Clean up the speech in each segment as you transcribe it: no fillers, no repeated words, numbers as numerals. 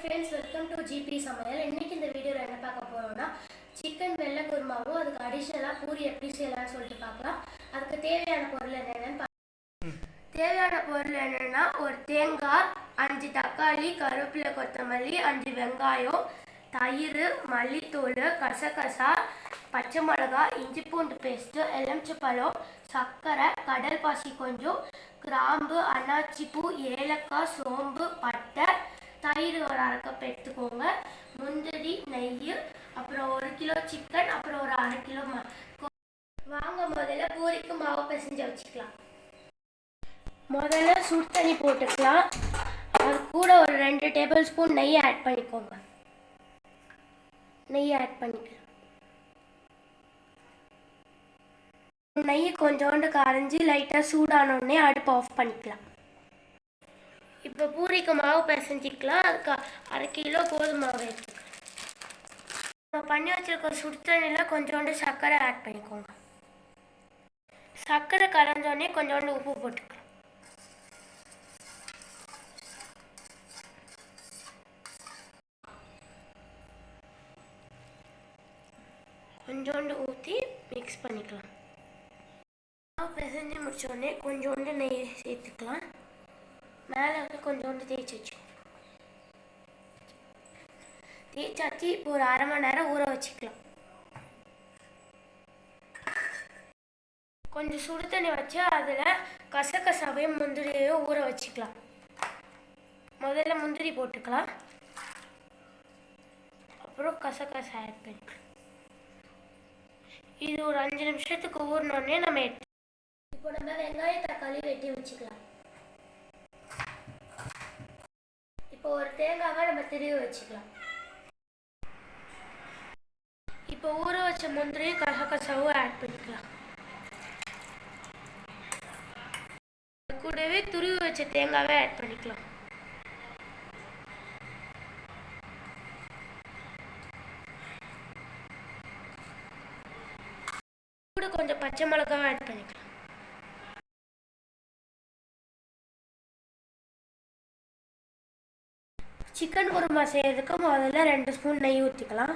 friends, welcome to GP சமையல். இன்னைக்கு இந்த வீடியோல என்ன பார்க்க போறோம்னா சிக்கன் வெள்ளை குருமாவும் அதுக்கு அடிஷனலா பூரி எப்படி செய்யலாம்னு சொல்லிட்டு பார்க்கலாம். அதுக்கு தேவையான பொருள் என்னன்னா ஒரு தேங்காய், 5 தக்காளி, கருவேப்பிலை, கொத்தமல்லி, 5 வெங்காயம், தயிர், மல்லித்தூள், கசகசா, பச்சை மிளகாய், இஞ்சி பூண்டு பேஸ்ட், எலுமிச்சைப்பழம், சர்க்கரை, கடல் பாசி கொஞ்சம், கிராம்பு, அன்னாச்சிப்பூ, ஏலக்காய், சோம்பு, பட்டை, தயிர் ஒரு 1/2 கப் எடுத்துக்கோங்க, முந்திரி, நெய், அப்புறம் 1 கிலோ சிக்கன், அப்புறம் ஒரு 1/2 கிலோ வாங்க முதல்ல பூரிக்கு மாவு பிசைஞ்சு வச்சுக்கலாம். முதல்ல சுடு தண்ணி போட்டுக்கலாம். அது கூட ஒரு 2 டேபிள் ஸ்பூன் நெய் ஆட் பண்ணிக்கோங்க. நெய் ஆட் பண்ணிக்கலாம். நெய் கொஞ்சோண்டு கரைஞ்சி லைட்டாக சூடானோடனே அடுப்பு ஆஃப் பண்ணிக்கலாம். இப்போ பூரிக்கு மாவு பிசைஞ்சிக்கலாம். அதுக்கு 1/2 கிலோ கோதுமை மாவு எடுத்துக்கலாம். நம்ம பண்ணி வச்சிருக்க சுடு தண்ணியில் கொஞ்சோண்டு சர்க்கரை ஆட் பண்ணிக்கோங்க. சர்க்கரை கரைஞ்சோடனே கொஞ்சோண்டு உப்பு போட்டுக்கலாம். கொஞ்சோண்டு ஊற்றி மிக்ஸ் பண்ணிக்கலாம். மாவு பிசைஞ்சு முடிச்சோடனே கொஞ்சோண்டு நெய் சேர்த்துக்கலாம். மேலே வந்து கொஞ்சோண்டு தேய்ச்சி வச்சுக்கோங்க. தேய்ச்சாச்சு. இப்போ ஒரு 1/2 மணி நேரம் ஊற வச்சுக்கலாம். கொஞ்சம் சுடு தண்ணி வச்சு அதில் கசகசாவையும் முந்திரியையும் ஊற வச்சுக்கலாம். முதல்ல முந்திரி போட்டுக்கலாம். அப்புறம் கசகசா ஆட் பண்ணிக்கலாம். இது ஒரு 5 நிமிஷத்துக்கு ஊறினோடனே நம்ம இப்போ நம்ம வெங்காயம் தக்காளி வெட்டி வச்சுக்கலாம். இப்போ ஒரு தேங்காவை நம்ம திருவி வச்சுக்கலாம். இப்போ ஊற வச்ச முந்திரியும் கசகசாவும் ஆட் பண்ணிக்கலாம். கூடவே துருவி வச்ச தேங்காவை ஆட் பண்ணிக்கலாம். கூட கொஞ்சம் பச்சை மிளகாவை ஆட் பண்ணிக்கலாம். சிக்கன் குருமா செய்யறதுக்கு முதல்ல 2 ஸ்பூன் நெய் ஊற்றிக்கலாம்.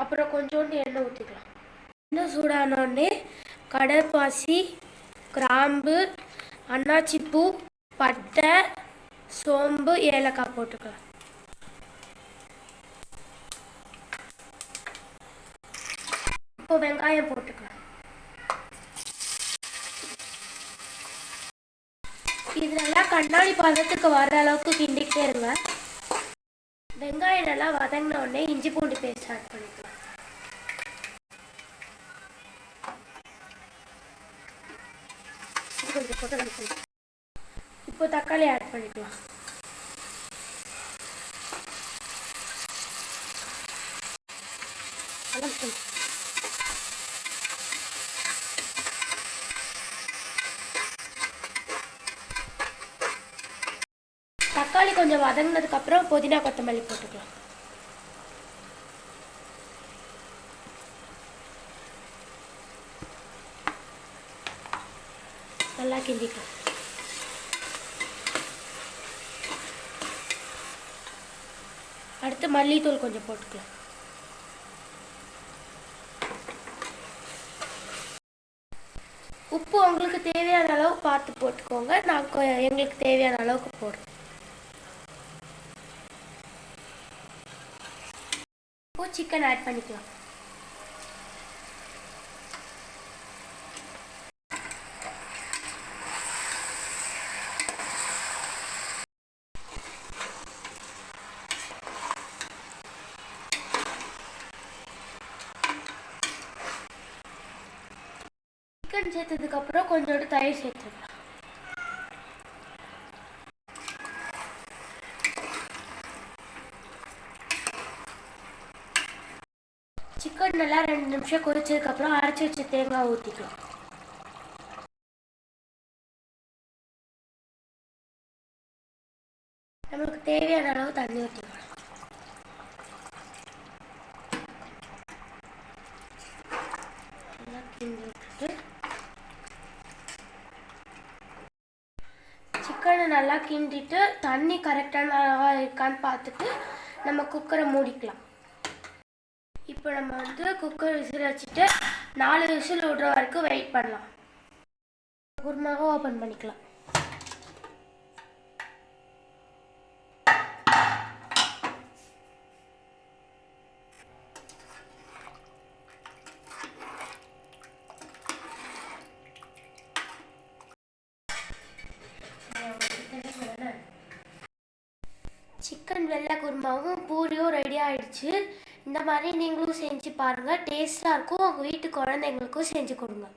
அப்புறம் கொஞ்சோண்டு எண்ணெய் ஊற்றிக்கலாம். எண்ணெய் சூடானோடனே கடற்பாசி, கிராம்பு, அன்னாச்சிப்பூ, பட்டை, சோம்பு, ஏலக்காய் போட்டுக்கலாம். இப்போ வெங்காயம் போட்டுக்கலாம். இதெல்லாம் கண்ணாடி பதத்துக்கு வர அளவுக்கு கிண்டிக்கிட்டே இருங்க. வெங்காயம் நல்லா வதங்கின உடனே இஞ்சி பூண்டு பேஸ்ட் ஆட் பண்ணிக்கலாம். இப்போ தக்காளி ஆட் பண்ணிக்கலாம். தக்காளி கொஞ்சம் வதங்கினதுக்கு அப்புறம் புதினா கொத்தமல்லி போட்டுக்கலாம். நல்லா கிண்டிக்கலாம். அடுத்து மல்லித்தூள் கொஞ்சம் போட்டுக்கலாம். உப்பு உங்களுக்கு தேவையான அளவு பார்த்து போட்டுக்கோங்க. எங்களுக்கு தேவையான அளவுக்கு போடுறோம். இப்போ சிக்கன் ஆட் பண்ணிக்கலாம். சிக்கன் சேர்த்ததுக்கு அப்புறம் கொஞ்சோண்டு தயிர் சேர்த்துக்கலாம். சிக்கன் நல்லா 2 நிமிஷம் கொதிச்சதுக்கு அப்புறம் அரைச்சி வச்ச தேங்காய் ஊற்றிக்கலாம். நமக்கு தேவையான அளவு தண்ணி ஊற்றிக்கலாம். கிண்டி விட்டுட்டு நல்லா கிண்டிட்டு தண்ணி கரெக்டான இருக்கான்னு பார்த்துட்டு நம்ம குக்கரை மூடிக்கலாம். இப்போ நம்ம வந்து குக்கர் விசில் வச்சுட்டு 4 விசில் விடுற வரைக்கும் வெயிட் பண்ணலாம். குருமாவை ஓப்பன் பண்ணிக்கலாம். சிக்கன் வெள்ளை குருமாவும் பூரியும் ரெடி ஆயிடுச்சு. இந்த மாதிரி நீங்களும் செஞ்சு பாருங்கள், டேஸ்ட்டாக இருக்கும். உங்கள் வீட்டு குழந்தைங்களுக்கும் செஞ்சு கொடுங்க.